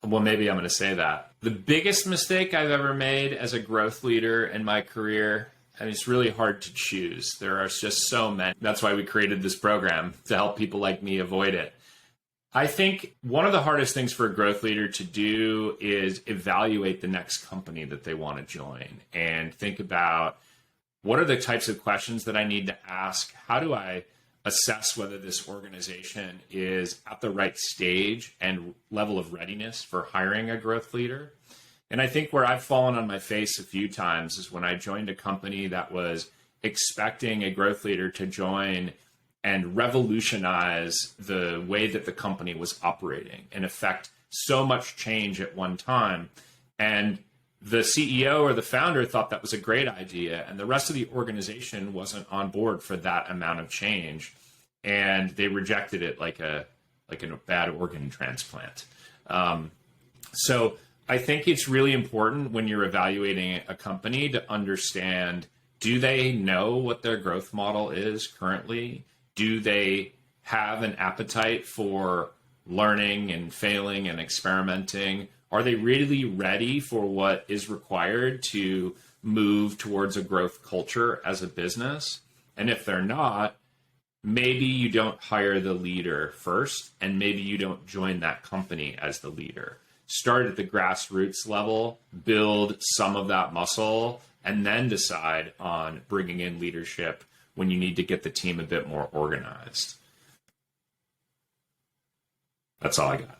Well, maybe I'm going to say that. The biggest mistake I've ever made as a growth leader in my career, and it's really hard to choose. There are just so many. That's why we created this program, to help people like me avoid it. I think one of the hardest things for a growth leader to do is evaluate the next company that they want to join and think about, what are the types of questions that I need to ask? How do I assess whether this organization is at the right stage and level of readiness for hiring a growth leader? And I think where I've fallen on my face a few times is when I joined a company that was expecting a growth leader to join and revolutionize the way that the company was operating and affect so much change at one time. And the CEO or the founder thought that was a great idea, and the rest of the organization wasn't on board for that amount of change, and they rejected it like a bad organ transplant. So I think it's really important when you're evaluating a company to understand, do they know what their growth model is currently? Do they have an appetite for learning and failing and experimenting? Are they really ready for what is required to move towards a growth culture as a business? And if they're not, maybe you don't hire the leader first, and maybe you don't join that company as the leader. Start at the grassroots level, build some of that muscle, and then decide on bringing in leadership when you need to get the team a bit more organized. That's all I got.